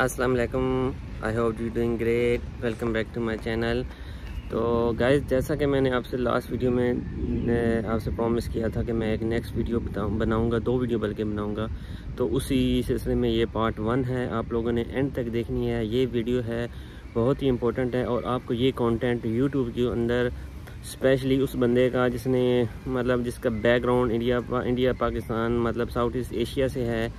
अस्सलाम वालेकुम, I hope you doing great. Welcome back to my channel. तो guys, जैसा कि मैंने आपसे लास्ट वीडियो में आपसे प्रॉमिस किया था कि मैं एक नेक्स्ट वीडियो बनाऊंगा, 2 वीडियो बल्कि बनाऊंगा, तो उसी सिलसिले में ये पार्ट 1 है। आप लोगों ने एंड तक देखनी है। ये वीडियो है बहुत ही इम्पोर्टेंट है और आपको ये कंटेंट यूट्यूब के अंदर स्पेशली उस बंदे का जिसने मतलब जिसका बैकग्राउंड इंडिया पाकिस्तान मतलब साउथ ईस्ट एशिया से है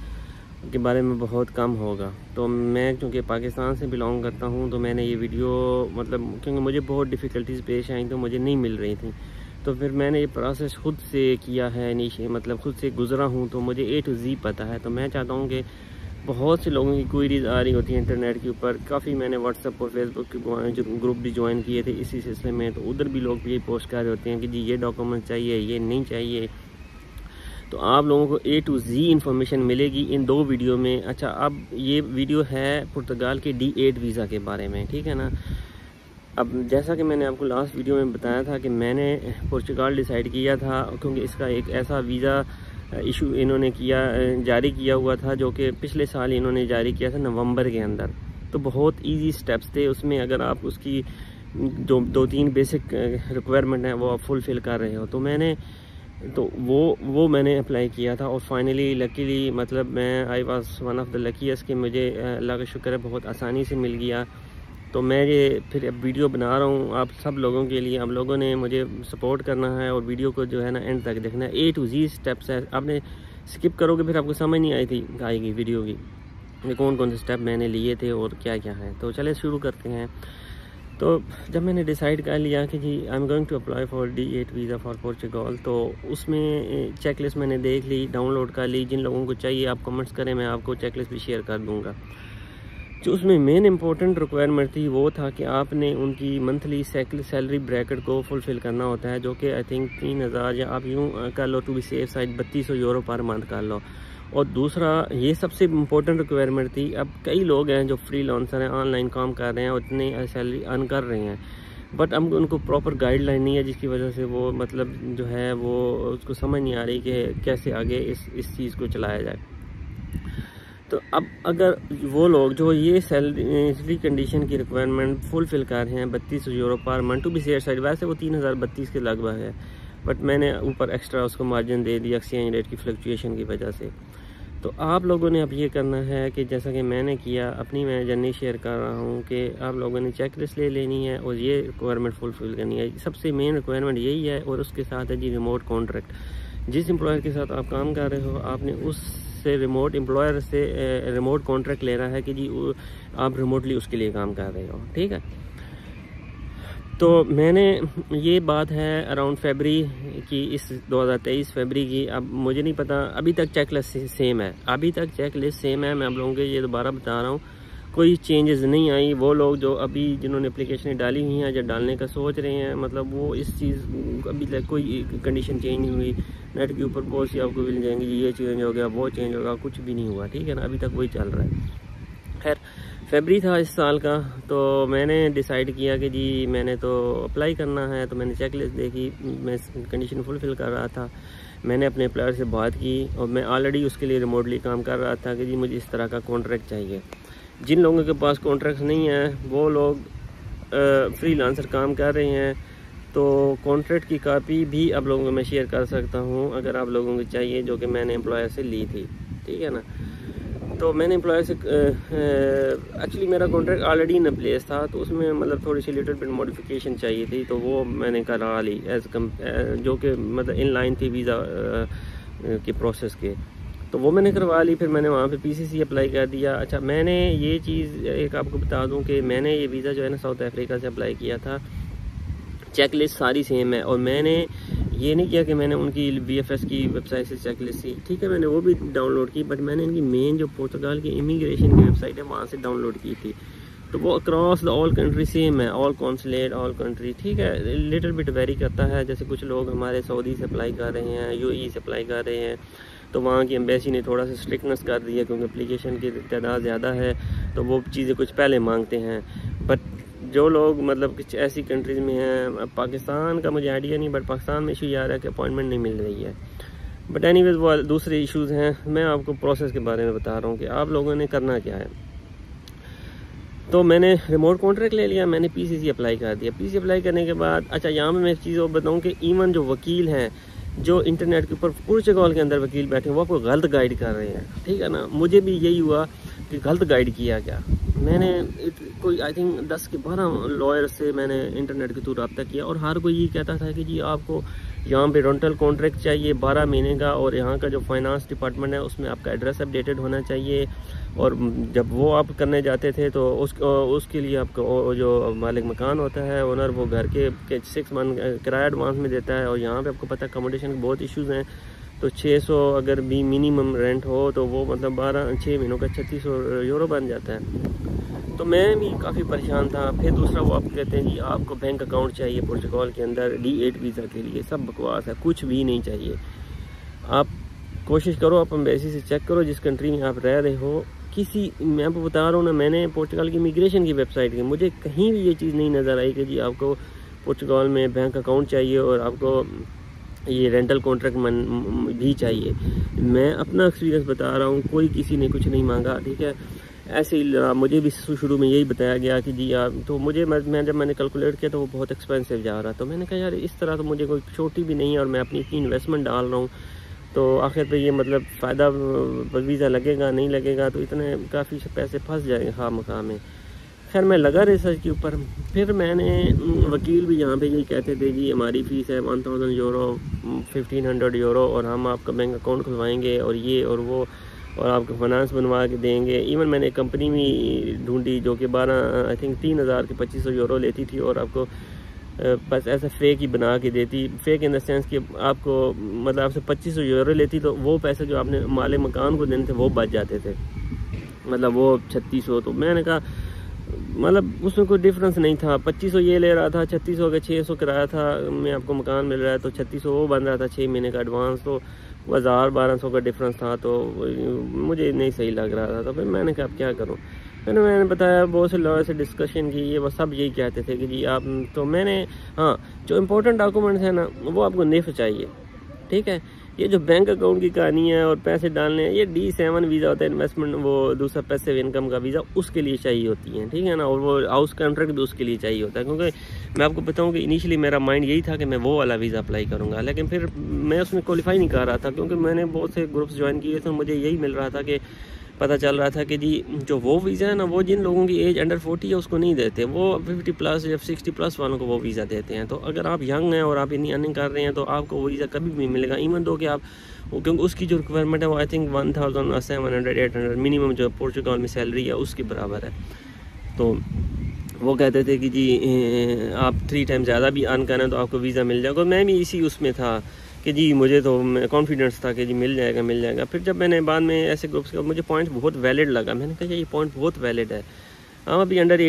के बारे में बहुत कम होगा। तो मैं क्योंकि पाकिस्तान से बिलोंग करता हूं, तो मैंने ये वीडियो मतलब क्योंकि मुझे बहुत डिफ़िकल्टीज़ पेश आई तो मुझे नहीं मिल रही थी, तो फिर मैंने ये प्रोसेस खुद से किया है। नीचे मतलब खुद से गुज़रा हूं तो मुझे A to Z पता है। तो मैं चाहता हूं कि बहुत से लोगों की क्वेरीज आ रही होती है इंटरनेट के ऊपर। काफ़ी मैंने व्हाट्सएप और फेसबुक के ग्रुप भी ज्वाइन किए थे इसी सिलसिले में, तो उधर भी लोग भी पोस्ट कर रहे होते हैं कि जी ये डॉक्यूमेंट चाहिए, ये नहीं चाहिए। तो आप लोगों को A to Z इंफॉर्मेशन मिलेगी इन 2 वीडियो में। अच्छा, अब ये वीडियो है पुर्तगाल के D8 वीज़ा के बारे में, ठीक है ना। अब जैसा कि मैंने आपको लास्ट वीडियो में बताया था कि मैंने पुर्तगाल डिसाइड किया था क्योंकि इसका एक ऐसा वीज़ा इशू इन्होंने जारी किया हुआ था जो कि पिछले साल इन्होंने जारी किया था नवंबर के अंदर। तो बहुत ईजी स्टेप्स थे उसमें। अगर आप उसकी जो 2-3 बेसिक रिक्वायरमेंट है वो आप फुलफ़िल कर रहे हो, तो वो मैंने अप्लाई किया था और फाइनली लकीली मतलब मैं I was one of the luckiest कि मुझे अल्लाह का शुक्र है बहुत आसानी से मिल गया। तो मैं ये फिर अब वीडियो बना रहा हूँ आप सब लोगों के लिए। आप लोगों ने मुझे सपोर्ट करना है और वीडियो को जो है ना एंड तक देखना है। A to Z स्टेप्स है, आपने स्किप करोगे फिर आपको समझ नहीं आएगी वीडियो की कौन कौन से स्टेप मैंने लिए थे और क्या क्या है। तो चले शुरू करते हैं। तो जब मैंने डिसाइड कर लिया कि जी I am going to apply for D8 visa for Portugal, तो उसमें चेकलिस्ट मैंने देख ली, डाउनलोड कर ली। जिन लोगों को चाहिए आप कमेंट्स करें, मैं आपको चेकलिस्ट भी शेयर कर दूंगा। जो उसमें मेन इंपॉर्टेंट रिक्वायरमेंट थी वो था कि आपने उनकी मंथली सैलरी ब्रैकेट को फुलफ़िल करना होता है, जो कि आई थिंक 3000 या आप यूँ कर लो to be safe side 3200 euro per month कर लो। और दूसरा ये सबसे इम्पोर्टेंट रिक्वायरमेंट थी। अब कई लोग हैं जो फ्रीलांसर हैं, ऑनलाइन काम कर रहे हैं और इतनी सैलरी अर्न कर रहे हैं, बट अब उनको प्रॉपर गाइडलाइन नहीं है, जिसकी वजह से वो मतलब जो है वो उसको समझ नहीं आ रही कि कैसे आगे इस चीज़ को चलाया जाए। तो अब अगर वो लोग जो ये सैलरी कंडीशन की रिक्वायरमेंट फुलफ़िल कर रहे हैं 3200 euro per month to be safe side, वैसे वो 3032 के लगभग है, बट मैंने ऊपर एक्स्ट्रा उसको मार्जिन दे दिया एक्सचेंज रेट की फ्लक्चुएशन की वजह से। तो आप लोगों ने अब ये करना है कि जैसा कि मैंने किया, अपनी मैं जर्नी शेयर कर रहा हूँ कि आप लोगों ने चेकलिस्ट ले लेनी है और ये रिक्वायरमेंट फुलफ़िल करनी है। सबसे मेन रिक्वायरमेंट यही है और उसके साथ है जी रिमोट कॉन्ट्रैक्ट। जिस एम्प्लॉयर के साथ आप काम कर रहे हो आपने उससे रिमोट एम्प्लॉयर से रिमोट कॉन्ट्रैक्ट लेना है कि जी आप रिमोटली उसके लिए काम कर रहे हो, ठीक है। तो मैंने ये बात है अराउंड फरवरी की, इस 2023 फरवरी की। अब मुझे नहीं पता, अभी तक चेकलिस्ट सेम है, अभी तक चेकलिस्ट सेम है। मैं आप लोगों को ये दोबारा बता रहा हूँ, कोई चेंजेस नहीं आई। वो लोग जो अभी जिन्होंने एप्लीकेशन डाली हुई हैं या डालने का सोच रहे हैं, मतलब वो इस चीज़ अभी तक कोई कंडीशन चेंज नहीं हुई। नेट के ऊपर बहुत सी आपको मिल जाएंगी, ये चेंज हो गया, वो चेंज होगा, कुछ भी नहीं हुआ, ठीक है ना। अभी तक वही चल रहा है। खैर, फरवरी था इस साल का, तो मैंने डिसाइड किया कि जी मैंने तो अप्लाई करना है। तो मैंने चेकलिस्ट देखी, मैं कंडीशन फुलफ़िल कर रहा था। मैंने अपने एम्प्लॉयर से बात की और मैं ऑलरेडी उसके लिए रिमोटली काम कर रहा था कि जी मुझे इस तरह का कॉन्ट्रैक्ट चाहिए। जिन लोगों के पास कॉन्ट्रैक्ट नहीं है वो लोग फ्रीलांसर काम कर रहे हैं, तो कॉन्ट्रैक्ट की कापी भी आप लोगों को मैं शेयर कर सकता हूँ अगर आप लोगों को चाहिए, जो कि मैंने एम्प्लॉयर से ली थी, ठीक है ना। तो मैंने एम्प्लॉयर से एक्चुअली मेरा कॉन्ट्रैक्ट ऑलरेडी इन प्लेस था, तो उसमें मतलब थोड़ी सी लिटिल बिट मॉडिफिकेशन चाहिए थी, तो वो मैंने करा ली जो कि मतलब इन लाइन थी वीज़ा के प्रोसेस के, तो वो मैंने करवा ली। फिर मैंने वहाँ पे PCC अप्लाई कर दिया। अच्छा, मैंने ये चीज़ एक आपको बता दूँ कि मैंने ये वीज़ा जो है ना साउथ अफ्रीका से अप्लाई किया था। चेकलिस्ट सारी सेम है और मैंने ये नहीं किया कि मैंने उनकी VFS की वेबसाइट से चेकलिस्ट थी, ठीक है, मैंने वो भी डाउनलोड की, बट मैंने इनकी मेन जो पुर्तगाल की इमिग्रेशन की वेबसाइट है वहाँ से डाउनलोड की थी। तो वो across the all country same है, ऑल कॉन्सुलेट ऑल कंट्री, ठीक है। लिटिल बिट वेरी करता है, जैसे कुछ लोग हमारे सऊदी से अप्लाई कर रहे हैं, UAE से अप्लाई कर रहे हैं, तो वहाँ की एम्बेसी ने थोड़ा सा स्ट्रिक्टनेस कर दिया क्योंकि एप्लीकेशन की तादाद ज़्यादा है, तो वो चीज़ें कुछ पहले मांगते हैं। बट जो लोग मतलब कुछ ऐसी कंट्रीज़ में हैं, पाकिस्तान का मुझे आइडिया नहीं, बट पाकिस्तान में इशू ये आ रहा है कि अपॉइंटमेंट नहीं मिल रही है। बट एनीवेज वो दूसरे इश्यूज़ हैं। मैं आपको प्रोसेस के बारे में बता रहा हूँ कि आप लोगों ने करना क्या है। तो मैंने रिमोट कॉन्ट्रैक्ट ले लिया, मैंने पीसीसी अप्लाई कर दिया। पीसीसी अप्लाई करने के बाद अच्छा यहाँ पे मैं एक चीज़ और बताऊँ कि इवन जो वकील हैं जो इंटरनेट के ऊपर पुर्तगाल के अंदर वकील बैठे हैं वो आपको गलत गाइड कर रहे हैं, ठीक है ना। मुझे भी यही हुआ कि गलत गाइड किया गया। मैंने कोई आई थिंक 10 के 12 लॉयर से मैंने इंटरनेट के थ्रू रब्ता किया और हर कोई ये कहता था कि जी आपको यहाँ पे रेंटल कॉन्ट्रैक्ट चाहिए 12 महीने का, और यहाँ का जो फाइनेंस डिपार्टमेंट है उसमें आपका एड्रेस अपडेटेड होना चाहिए। और जब वो आप करने जाते थे तो उसके लिए आपको जो मालिक मकान होता है ओनर, वो घर के 6 मंथ किराया एडवांस में देता है। और यहाँ पे आपको पता है अकोमोडेशन के बहुत इश्यूज़ हैं, तो 600 अगर भी मिनिमम रेंट हो तो वो मतलब 6 महीनों का 3600 यूरो बन जाता है। तो मैं भी काफ़ी परेशान था। फिर दूसरा वो आप कहते हैं जी आपको बैंक अकाउंट चाहिए पुर्तगाल के अंदर D8 वीज़ा के लिए। सब बकवास है, कुछ भी नहीं चाहिए। आप कोशिश करो, आप एम्बेसी से चेक करो जिस कंट्री में आप रह रहे हो। मैं आपको बता रहा हूँ ना, मैंने पुर्तगाल की इमिग्रेशन की वेबसाइट की, मुझे कहीं भी ये चीज़ नहीं नज़र आई कि जी आपको पुर्तगाल में बैंक अकाउंट चाहिए और आपको ये रेंटल कॉन्ट्रैक्ट भी चाहिए। मैं अपना एक्सपीरियंस बता रहा हूँ, कोई किसी ने कुछ नहीं मांगा, ठीक है। ऐसे ही मुझे भी शुरू में यही बताया गया कि जी आप, तो मैं जब मैंने कैलकुलेट किया तो वो बहुत एक्सपेंसिव जा रहा। तो मैंने कहा यार इस तरह तो मुझे कोई छोटी भी नहीं है और मैं अपनी इतनी इन्वेस्टमेंट डाल रहा हूँ, तो आखिर पे ये मतलब फ़ायदा वीज़ा लगेगा नहीं लगेगा, तो इतने काफ़ी पैसे फंस जाएंगे खामखा में। खैर मैं लगा रिसर्च के ऊपर। फिर मैंने वकील भी यहाँ पे यही कहते थे जी हमारी फ़ीस है 1000 यूरो 1500 यूरो और हम आपका बैंक अकाउंट खुलवाएंगे और ये और वो और आपको फाइनेंस बनवा के देंगे। इवन मैंने कंपनी भी ढूंढी जो कि 12 आई थिंक 3000 के 2500 यूरो लेती थी और आपको बस ऐसा फेक ही बना के देती। फेक इन द सेंस कि आपको मतलब आपसे 2500 यूरो लेती तो वो पैसे जो आपने माले मकान को देने थे वो बच जाते थे, मतलब वो 3600। तो मैंने कहा मतलब उसमें कोई डिफरेंस नहीं था। 2500 ये ले रहा था, 3600 का 600 किराया था, में आपको मकान मिल रहा है, तो 3600 वो बन रहा था 6 महीने का एडवांस, तो 1000-1200 का डिफरेंस था। तो मुझे नहीं सही लग रहा था। तो फिर मैंने कहा अब क्या करूँ। फिर मैंने बताया, बहुत से लॉयर से डिस्कशन की, ये वो सब यही कहते थे कि जी आप, तो मैंने हाँ जो इम्पोर्टेंट डॉक्यूमेंट्स हैं ना वो आपको निफ्ट चाहिए, ठीक है। ये जो बैंक अकाउंट की कहानी है और पैसे डालने हैं, ये D7 वीज़ा होता है, इन्वेस्टमेंट वो दूसरा पैसिव इनकम का वीज़ा, उसके लिए चाहिए होती है, ठीक है ना। और वो हाउस कॉन्ट्रैक्ट भी उसके लिए चाहिए होता है। क्योंकि मैं आपको बताऊं कि इनिशियली मेरा माइंड यही था कि मैं वो वाला वीज़ा अप्लाई करूँगा, लेकिन फिर मैं उसमें क्वालिफाई नहीं कर रहा था क्योंकि मैंने बहुत से ग्रुप्स ज्वाइन किए थे। मुझे यही मिल रहा था कि पता चल रहा था कि जी जो वो वीज़ा है ना वो जिन लोगों की एज अंडर 40 है उसको नहीं देते, वो 50+ या 60+ वालों को वो वीज़ा देते हैं। तो अगर आप यंग हैं और आप इतनी अर्निंग कर रहे हैं तो आपको वो वीज़ा कभी भी नहीं मिलेगा, इवन दो कि आप, क्योंकि उसकी जो रिक्वायरमेंट है वो आई थिंक 1700-800 मिनिमम जो पुर्तगाल में सैलरी है उसके बराबर है। तो वो कहते थे कि जी आप 3 टाइम ज़्यादा भी अर्न करें तो आपको वीज़ा मिल जाएगा। मैं भी इसी उसमें था कि जी मुझे तो कॉन्फिडेंस था कि जी मिल जाएगा। फिर जब मैंने बाद में ऐसे ग्रुप्स का मुझे पॉइंट बहुत वैलिड लगा, मैंने कहा ये पॉइंट बहुत वैलिड है। हम अभी अंडर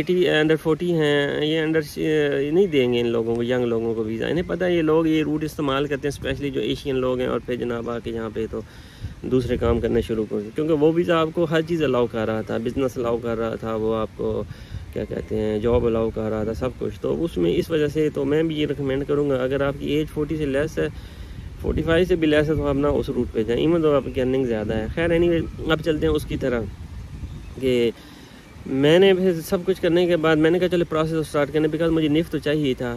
40 हैं, ये अंडर नहीं देंगे इन लोगों को, यंग लोगों को वीज़ा। इन्हें पता है ये लोग ये रूट इस्तेमाल करते हैं, स्पेशली जो एशियन लोग हैं, और फिर जनाब आके यहाँ पे तो दूसरे काम करने शुरू कर, क्योंकि वो वीज़ा आपको हर चीज़ अलाउ कर रहा था, बिज़नेस अलाउ कर रहा था, वो आपको क्या कहते हैं जॉब अलाउ कर रहा था, सब कुछ। तो उसमें इस वजह से तो मैं भी ये रिकमेंड करूँगा, अगर आपकी एज 40 से लेस है, 45 से भी लेस है, तो आप ना उस रूट पे जाएं, इवन तो आपकी अर्निंग ज़्यादा है। खैर एनीवे अब चलते हैं उसकी तरह कि मैंने फिर सब कुछ करने के बाद मैंने कहा चलो प्रोसेस स्टार्ट करने, बिकॉज मुझे निफ्ट तो चाहिए था।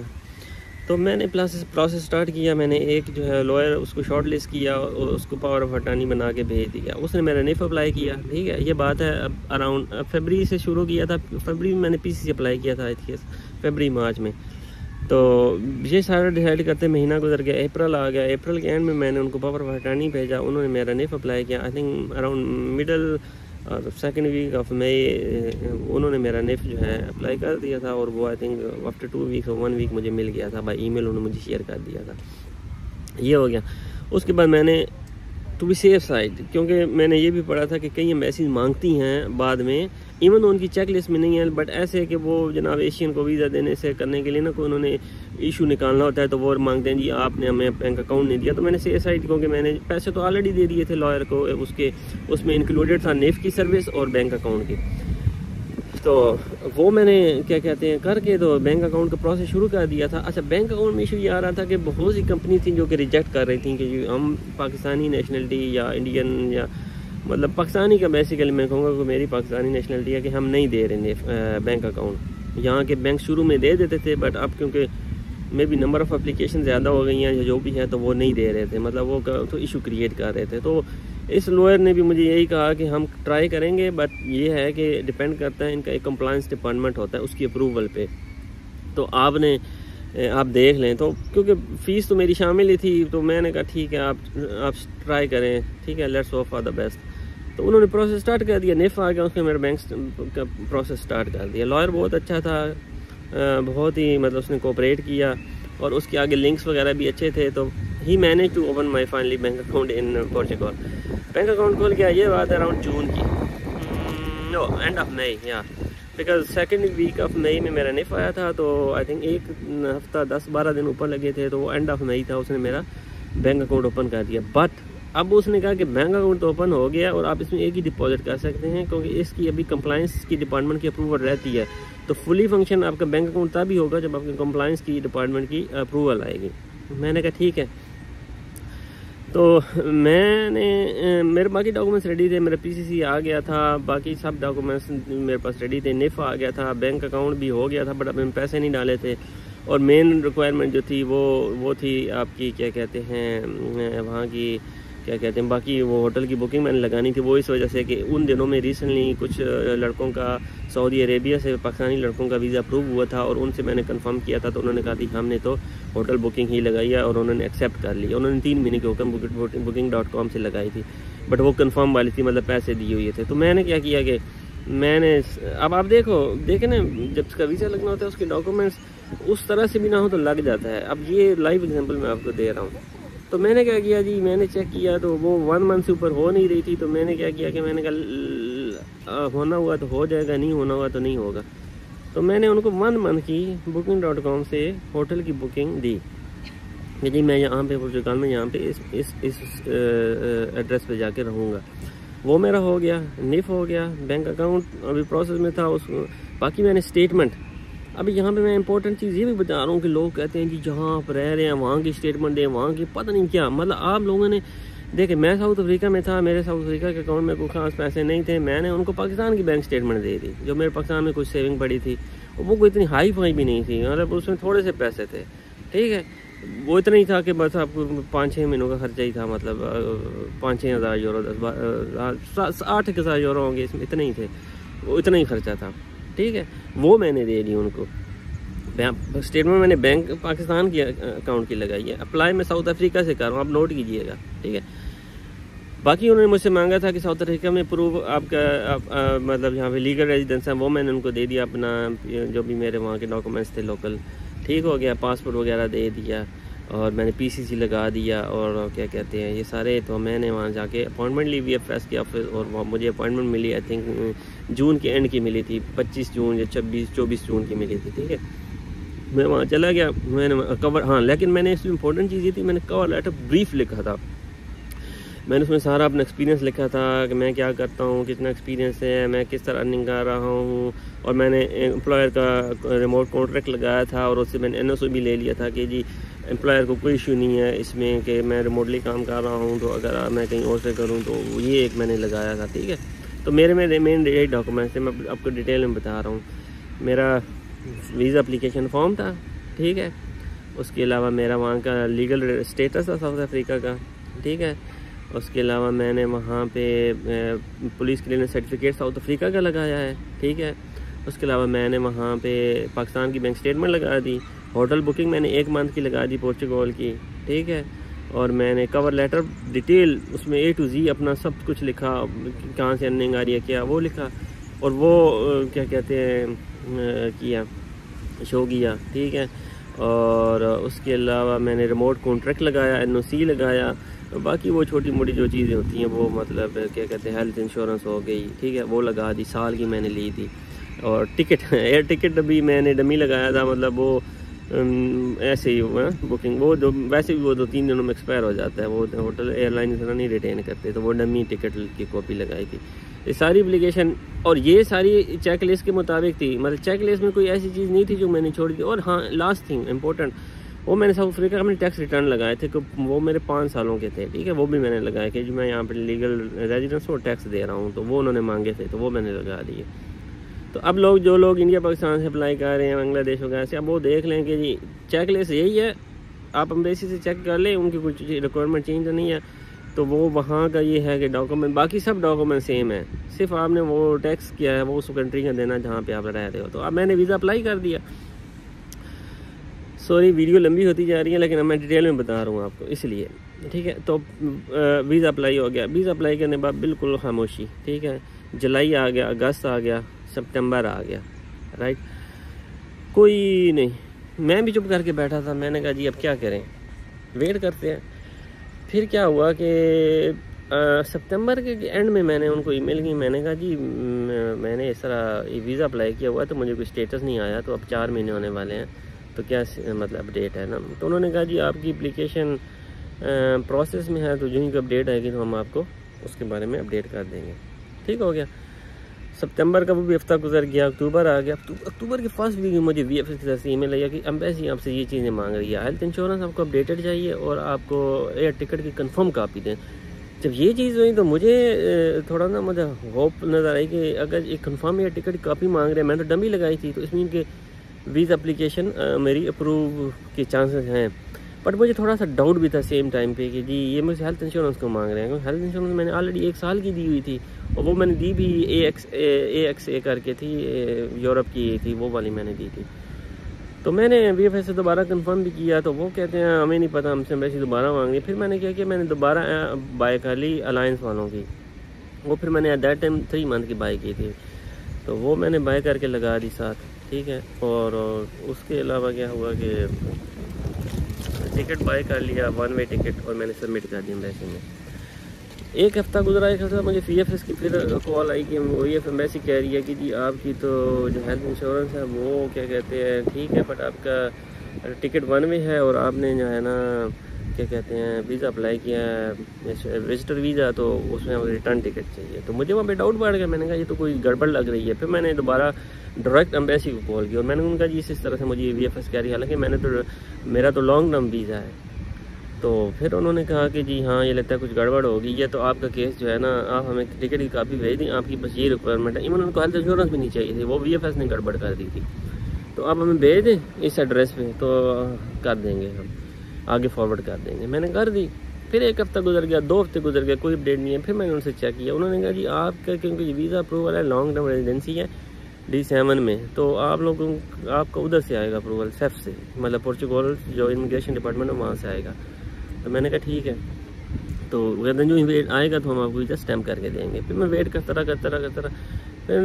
तो मैंने प्रोसेस स्टार्ट किया। मैंने एक जो है लॉयर उसको शॉर्ट लिस्ट किया और उसको पावर ऑफ अटर्नी बना के भेज दिया। उसने मेरा निफ्ट अप्लाई किया, ठीक है। ये बात है अब अराउंड फरवरी से शुरू किया था। फरवरी में मैंने पीसीसी अप्लाई किया था, आई थिंक फरवरी मार्च में। तो ये सारा डिसाइड करते महीना गुजर गया, अप्रैल आ गया। अप्रैल के एंड में मैंने उनको पावर ऑफ अटर्नी भेजा, उन्होंने मेरा निफ्ट अप्लाई किया। आई थिंक अराउंड मिडल और 2nd वीक ऑफ मई उन्होंने मेरा निफ्ट जो है अप्लाई कर दिया था, और वो आई थिंक आफ्टर 2 वीक्स और 1 वीक मुझे मिल गया था बाय ईमेल, उन्होंने मुझे शेयर कर दिया था। ये हो गया। उसके बाद मैंने टू बी सेफ साइड, क्योंकि मैंने ये भी पढ़ा था कि कई एम्बेसीज मांगती हैं बाद में, इवन तो उनकी चेक लिस्ट में नहीं है, बट ऐसे है कि वो जनाब एशियन को वीज़ा देने से करने के लिए ना कोई उन्होंने इशू निकालना होता है, तो वो मांगते हैं जी आपने हमें बैंक अकाउंट नहीं दिया। तो मैंने सेफ साइड, क्योंकि मैंने पैसे तो ऑलरेडी दे दिए थे लॉयर को, उसमें इंक्लूडेड था निफ्ट की सर्विस और बैंक अकाउंट की। तो वो मैंने क्या कहते हैं करके तो बैंक अकाउंट का प्रोसेस शुरू कर दिया था। अच्छा, बैंक अकाउंट में इशू ये आ रहा था कि बहुत सी कंपनी थी जो कि रिजेक्ट कर रही थी कि हम पाकिस्तानी नेशनलिटी या इंडियन या मतलब पाकिस्तानी का बेसिकली मैं कहूँगा कि मेरी पाकिस्तानी नेशनलिटी है कि हम नहीं दे रहे बैंक अकाउंट। यहाँ के बैंक शुरू में दे देते थे, बट अब क्योंकि मे भी नंबर ऑफ़ एप्लीकेशन ज़्यादा हो गई हैं या जो भी है, तो वो नहीं दे रहे थे, मतलब वो तो इशू क्रिएट कर रहे थे। तो इस लॉयर ने भी मुझे यही कहा कि हम ट्राई करेंगे, बट ये है कि डिपेंड करता है, इनका एक कंप्लायंस डिपार्टमेंट होता है उसकी अप्रूवल पे। तो आप देख लें। तो क्योंकि फ़ीस तो मेरी शामिल ही थी, तो मैंने कहा ठीक है आप ट्राई करें, ठीक है, let's hope for the best. तो उन्होंने प्रोसेस स्टार्ट कर दिया, निफ आ गया, उसमें मेरा बैंक का प्रोसेस स्टार्ट कर दिया। लॉयर बहुत अच्छा था, बहुत ही मतलब उसने कोऑपरेट किया, और उसके आगे लिंक्स वगैरह भी अच्छे थे। तो ही manage to open my finally bank account in Portugal. Bank account खोल गया, ये बात है अराउंड जून की, नो एंड ऑफ मई, या because second week of May में मेरा निफ आया था। तो आई थिंक एक हफ्ता 10-12 दिन ऊपर लगे थे, तो वो एंड ऑफ मई था, उसने मेरा बैंक अकाउंट ओपन कर दिया। बट अब उसने कहा कि बैंक अकाउंट तो ओपन हो गया और आप इसमें एक ही डिपॉजिट कर सकते हैं, क्योंकि इसकी अभी कंप्लायंस की डिपार्टमेंट की अप्रूवल रहती है। तो फुली फंक्शन आपका बैंक अकाउंट तभी होगा जब आपके कंप्लायंस की डिपार्टमेंट की अप्रूवल आएगी। मैंने कहा ठीक है। तो मेरे बाकी डॉक्यूमेंट्स रेडी थे, मेरा पीसीसी आ गया था, बाकी सब डॉक्यूमेंट्स मेरे पास रेडी थे, निफ आ गया था, बैंक अकाउंट भी हो गया था, बट अब मैंने पैसे नहीं डाले थे। और मेन रिक्वायरमेंट जो थी वो थी आपकी क्या कहते हैं वहाँ की क्या कहते हैं, बाकी वो होटल की बुकिंग मैंने लगानी थी। वो इस वजह से कि उन दिनों में रिसेंटली कुछ लड़कों का सऊदी अरेबिया से पाकिस्तानी लड़कों का वीज़ा अप्रूव हुआ था, और उनसे मैंने कंफर्म किया था। तो उन्होंने कहा थी हमने तो होटल बुकिंग ही लगाई है, और उन्होंने एक्सेप्ट कर लिया। उन्होंने 3 महीने की हुक्म booking.com से लगाई थी, बट वो कंफर्म वाली थी, मतलब पैसे दिए हुए थे। तो मैंने क्या किया कि अब आप देखें ना, जब उसका वीज़ा लगना होता है उसके डॉक्यूमेंट्स उस तरह से भी ना हो तो लग जाता है। अब ये लाइव एग्जांपल मैं आपको दे रहा हूँ। तो मैंने क्या किया जी, मैंने चेक किया तो वो 1 मंथ से ऊपर हो नहीं रही थी। तो मैंने क्या किया कि मैंने कहा होना हुआ तो हो जाएगा, नहीं होना हुआ तो नहीं होगा। तो मैंने उनको 1 मंथ की booking.com से होटल की बुकिंग दी कि जी मैं यहाँ पे पुर्तगाल में यहाँ पे इस एड्रेस पे जाके रहूँगा। वो मेरा हो गया, निफ हो गया, बैंक अकाउंट अभी प्रोसेस में था। बाकी मैंने स्टेटमेंट, अभी यहाँ पे मैं इंपॉर्टेंट चीज़ ये भी बता रहा हूँ कि लोग कहते हैं जी जहाँ आप रह रहे हैं वहाँ की स्टेटमेंट दें, वहाँ की पता नहीं क्या। मतलब आप लोगों ने देखे, मैं साउथ अफ्रीका में था, मेरे साउथ अफ्रीका के अकाउंट में कोई खास पैसे नहीं थे, मैंने उनको पाकिस्तान की बैंक स्टेटमेंट दे दी जो मेरे पाकिस्तान में कुछ सेविंग पड़ी थी। वो कोई इतनी हाई फाई भी नहीं थी, मतलब उसमें थोड़े से पैसे थे, ठीक है। वो इतना ही था कि बस आपको 5-6 महीनों का खर्चा ही था, मतलब 5-6 हज़ार यूरो, 8-1000 यूरो होंगे इसमें, इतने ही थे, वो इतना ही खर्चा था, ठीक है। वो मैंने दे दी उनको। स्टेटमेंट मैंने बैंक पाकिस्तान की अकाउंट की लगाई है, अप्लाई मैं साउथ अफ्रीका से कर रहा हूँ, आप नोट कीजिएगा, ठीक है। बाकी उन्होंने मुझसे मांगा था कि साउथ अफ्रीका में प्रूफ आपका मतलब यहाँ पे लीगल रेजिडेंस है, वो मैंने उनको दे दिया, अपना जो भी मेरे वहाँ के डॉक्यूमेंट्स थे लोकल, ठीक हो गया, पासपोर्ट वगैरह दे दिया, और मैंने पीसीसी लगा दिया, और क्या कहते हैं ये सारे। तो मैंने वहाँ जाके अपॉइंटमेंट ली VFS के ऑफिस, और वहाँ मुझे अपॉइंटमेंट मिली, आई थिंक जून के एंड की मिली थी, 25 जून या 24 जून की मिली थी, ठीक है। मैं वहाँ चला गया, मैंने कवर, हाँ लेकिन मैंने इसमें इंपॉर्टेंट चीज़ ये थी, मैंने कवर लेटर ब्रीफ लिखा था। मैंने उसमें सारा अपना एक्सपीरियंस लिखा था कि मैं क्या करता हूँ, कितना एक्सपीरियंस है, मैं किस तरह अर्निंग कर रहा हूँ, और मैंने एम्प्लॉयर का रिमोट कॉन्ट्रैक्ट लगाया था, और उससे मैंने NSO भी ले लिया था कि जी एम्प्लॉयर को कोई इशू नहीं है इसमें कि मैं रिमोटली काम कर रहा हूँ, तो अगर मैं कहीं और से करूँ तो ये एक मैंने लगाया था, ठीक है। तो मेरे में मेन यही डॉक्यूमेंट्स थे, मैं आपको डिटेल में बता रहा हूँ। मेरा वीज़ा एप्लीकेशन फॉर्म था, ठीक है। उसके अलावा मेरा वहाँ का लीगल स्टेटस था साउथ अफ्रीका का, ठीक है। उसके अलावा मैंने वहाँ पे police clearance certificate south Africa का लगाया है, ठीक है। उसके अलावा मैंने वहाँ पे पाकिस्तान की बैंक स्टेटमेंट लगा दी, होटल बुकिंग मैंने 1 मंथ की लगा दी पोर्चुगल की, ठीक है। और मैंने कवर लेटर डिटेल उसमें A to Z अपना सब कुछ लिखा, कहाँ से अर्निंग आ रही है क्या, वो लिखा, और वो क्या कहते हैं किया, शो किया, ठीक है। और उसके अलावा मैंने रिमोट कॉन्ट्रैक्ट लगाया, NOC लगाया, बाकी वो छोटी मोटी जो चीज़ें होती हैं वो मतलब क्या कहते हैं हेल्थ इंश्योरेंस हो गई, ठीक है, वो लगा दी, साल की मैंने ली थी। और टिकट एयर टिकट भी मैंने डमी लगाया था, मतलब वो ऐसे ही हुआ बुकिंग, वो जो वैसे भी वो 2-3 दिनों में एक्सपायर हो जाता है, वो होटल एयरलाइन इतना नहीं रिटेन करते, तो वो डमी टिकट की कॉपी लगाई थी। ये सारी एप्लीकेशन और ये सारी चेक लिस्ट के मुताबिक थी, मतलब चेक लिस्ट में कोई ऐसी चीज़ नहीं थी जो मैंने छोड़ दी। और हाँ, लास्ट थिंग इम्पोर्टेंट, वो मैंने साउथ अफ्रीका में टैक्स रिटर्न लगाए थे कि वो मेरे 5 सालों के थे, ठीक है, वो भी मैंने लगाए कि जो मैं यहाँ पर लीगल रेजिडेंस और टैक्स दे रहा हूँ, तो वो उन्होंने मांगे थे तो वो मैंने लगा दिए। तो अब लोग जो लोग इंडिया पाकिस्तान से अप्लाई कर रहे हैं, बांग्लादेश वगैरह से, अब वो देख लें कि जी चेक लिस्ट यही है, आप एम्बेसी से चेक कर लें, उनकी कुछ रिक्वायरमेंट चेंज तो नहीं है, तो वो वहाँ का ये है कि डॉक्यूमेंट, बाकी सब डॉक्यूमेंट सेम है, सिर्फ आपने वो टैक्स किया है वो उस कंट्री का देना जहाँ पे आप रह रहे हो। तो अब मैंने वीज़ा अप्लाई कर दिया। सॉरी वीडियो लंबी होती जा रही है, लेकिन अब मैं डिटेल में बता रहा हूँ आपको इसलिए, ठीक है। तो वीज़ा अप्लाई हो गया, वीज़ा अप्लाई करने के बाद बिल्कुल खामोशी, ठीक है। जुलाई आ गया, अगस्त आ गया, सितंबर आ गया, राइट, कोई नहीं। मैं भी चुप करके बैठा था, मैंने कहा जी अब क्या करें, वेट करते हैं। फिर क्या हुआ कि सितंबर के एंड में मैंने उनको ईमेल की, मैंने कहा जी मैंने इस तरह वीज़ा अप्लाई किया हुआ है, तो मुझे कोई स्टेटस नहीं आया, तो अब 4 महीने होने वाले हैं, तो क्या मतलब अपडेट है ना। तो उन्होंने कहा जी आपकी एप्लीकेशन प्रोसेस में है, तो जो ही अपडेट आएगी तो हम आपको उसके बारे में अपडेट कर देंगे। ठीक हो गया। सितंबर का वो भी हफ्ता गुजर गया, अक्टूबर आ गया। अक्टूबर के फर्स्ट वीक में मुझे VFS की तरफ से ईमेल आया कि एम्बेसी आपसे ये चीज़ें मांग रही है, हेल्थ इंश्योरेंस आपको अपडेटेड चाहिए और आपको एयर टिकट की कंफर्म कापी दें। जब ये चीज़ हुई तो मुझे थोड़ा ना मुझे होप नज़र आई कि अगर एक कंफर्म एयर टिकट की कापी मांग रहे हैं, मैंने तो डमी लगाई थी, तो इसमें कि वीज़ा एप्लीकेशन मेरी अप्रूव के चांसेस हैं। बट मुझे थोड़ा सा डाउट भी था सेम टाइम पे कि जी ये मुझे हेल्थ इंश्योरेंस को मांग रहे हैं, क्योंकि हेल्थ इंश्योरेंस मैंने ऑलरेडी 1 साल की दी हुई थी, और वो मैंने दी भी AXA करके थी, यूरोप की थी, वो वाली मैंने दी थी। तो मैंने VFS से दोबारा कंफर्म भी किया, तो वो कहते हैं हमें नहीं पता, हमसे वैसे दोबारा मांग रही है। फिर मैंने क्या किया, मैंने दोबारा बाय कर ली अलायंस वालों की, वो फिर मैंने एट दैट टाइम 3 मंथ की बाय की थी, तो वो मैंने बाय करके लगा दी साथ, ठीक है। और उसके अलावा क्या हुआ कि टिकट बाय कर लिया, 1 वे टिकट, और मैंने सबमिट कर दिया एम्बेसी में। 1 हफ्ता गुजरा, 1 हफ्ता मुझे VFS की फिर कॉल आई कि वो ये एम्बेसी कह रही है कि जी आपकी तो जो हेल्थ इंश्योरेंस है वो क्या कहते हैं ठीक है, बट आपका टिकट 1 वे है और आपने जो है ना क्या कहते हैं वीज़ा अप्लाई किया है विजिटर वीज़ा, तो उसमें रिटर्न टिकट चाहिए। तो मुझे वहाँ पे डाउट बढ़ गया, मैंने कहा ये तो कोई गड़बड़ लग रही है। फिर मैंने दोबारा डायरेक्ट एम्बेसी को कॉल किया और मैंने उनका जी इस तरह से मुझे VFS कह रही है, हालांकि मेरा तो लॉन्ग टर्म वीज़ा है। तो फिर उन्होंने कहा कि जी हाँ ये लगता है कुछ गड़बड़ होगी, ये तो आपका केस जो है ना, आप हमें टिकट की कापी भेज दी, आपकी बस ये रिक्वायरमेंट है। इवन उनको हेल्थ इंश्योरेंस भी नहीं चाहिए थी, वो VFS ने गड़बड़ कर दी थी, तो आप हमें भेज दें इस एड्रेस पे तो कर देंगे, हम आगे फॉरवर्ड कर देंगे। मैंने कर दी। फिर 1 हफ्ता गुजर गया, 2 हफ्ते गुजर गया, कोई अपडेट नहीं है। फिर मैंने उनसे चेक किया, उन्होंने कहा जी आपका क्योंकि वीज़ा अप्रूवल है, लॉन्ग टर्म रेजिडेंसी है D7 में, तो आप लोगों आपका उधर से आएगा अप्रूवल, सेफ से, मतलब पोर्चुगल जो इमिग्रेशन डिपार्टमेंट है वहाँ से आएगा। तो मैंने कहा ठीक है, तो कहते हैं जो वेट आएगा तो हम आपको वीज़ा स्टैम्प करके देंगे। फिर मैं वेट करता रहा। फिर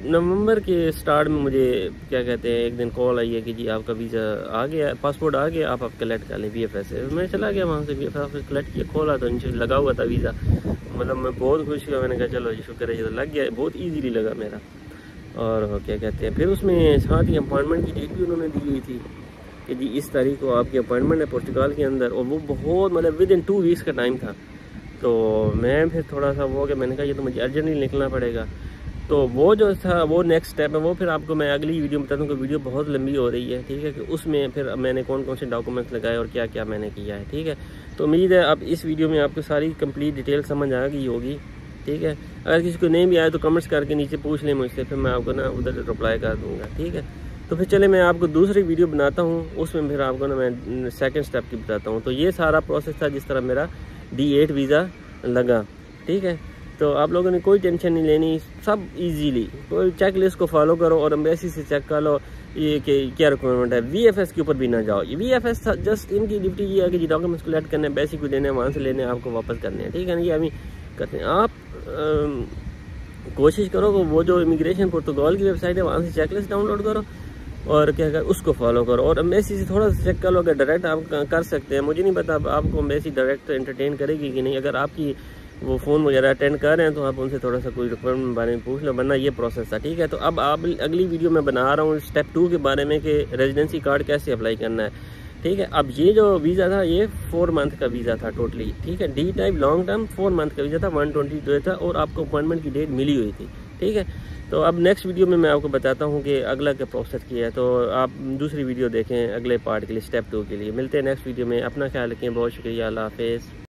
नवंबर के स्टार्ट में मुझे क्या कहते हैं एक दिन कॉल आई है कि जी आपका वीज़ा आ गया, पासपोर्ट आ गया, आप कलेक्ट कर लें VFS से। मैं चला गया वहाँ से, VFS कलेक्ट किया, खोला तो इनसे लगा हुआ था वीज़ा। मतलब मैं बहुत खुश हुआ, मैंने कहा चलो जी शुक्र है, ये तो लग गया, बहुत ईजीली लगा मेरा। और क्या कहते हैं फिर उसमें साथ ही अपॉइंटमेंट की डेट भी उन्होंने दी हुई थी कि जी इस तारीख को आपकी अपॉइंटमेंट है पुर्तगाल के अंदर, और वो बहुत मतलब विद इन 2 वीक्स का टाइम था। तो मैं फिर थोड़ा सा वो कि मैंने कहा ये तो मुझे अर्जेंटली निकलना पड़ेगा। तो वो जो था वो नेक्स्ट स्टेप है, वो फिर आपको मैं अगली वीडियो में बता दूँ कि वीडियो बहुत लंबी हो रही है, ठीक है, कि उसमें फिर मैंने कौन कौन से डॉक्यूमेंट्स लगाए और क्या क्या मैंने किया है, ठीक है। तो उम्मीद है अब इस वीडियो में आपको सारी कंप्लीट डिटेल समझ आ गई होगी, ठीक है। अगर किसी को नहीं भी आए तो कमेंट्स करके नीचे पूछ लें मुझसे, फिर मैं आपको ना उधर रिप्लाई कर दूँगा, ठीक है। तो फिर चले मैं आपको दूसरी वीडियो बनाता हूँ, उसमें फिर आपको ना मैं सेकंड स्टेप की बताता हूँ। तो ये सारा प्रोसेस था जिस तरह मेरा D8 वीज़ा लगा, ठीक है। तो आप लोगों ने कोई टेंशन नहीं लेनी, सब इजीली कोई चेक लिस्ट को फॉलो करो और एम्बेसी से चेक कर लो ये कि क्या रिक्वायरमेंट है। VFS के ऊपर भी ना जाओ, ये VFS जस्ट इनकी ड्यूटी ये है कि डॉक्यूमेंट्स कलेक्ट करने, एम्बेसी को देने, वहाँ से लेने, आपको वापस करने हैं, ठीक है ना। ये अभी करते हैं। आप कोशिश करो कि वो जो इमिग्रेशन पुर्तगाल की वेबसाइट है वहाँ से चेक लिस्ट डाउनलोड करो और क्या कर उसको फॉलो करो, और एम्बेसी से थोड़ा सा चेक कर लो, अगर डायरेक्ट आप कर सकते हैं। मुझे नहीं पता आपको एम्बेसी डायरेक्ट एंटरटेन करेगी कि नहीं, अगर आपकी वो फ़ोन वगैरह अटेंड कर रहे हैं तो आप उनसे थोड़ा सा कोई रिक्वायरमेंट बारे में पूछ लो, वरना ये प्रोसेस था, ठीक है। तो अब आप अगली वीडियो में बना रहा हूँ स्टेप 2 के बारे में कि रेजिडेंसी कार्ड कैसे अप्लाई करना है, ठीक है। अब ये जो वीज़ा था ये 4 मंथ का वीज़ा था टोटली, ठीक है। D type long term 4 month का वीज़ा था, 120 डे था, और आपको अपॉइंटमेंट की डेट मिली हुई थी, ठीक है। तो अब नेक्स्ट वीडियो में मैं आपको बताता हूँ कि अगला क्या प्रोसेस किया है, तो आप दूसरी वीडियो देखें अगले पार्ट के लिए, स्टेप 2 के लिए। मिलते हैं नेक्स्ट वीडियो में, अपना ख्याल रखें, बहुत शुक्रिया, अल्लाह हाफिज़।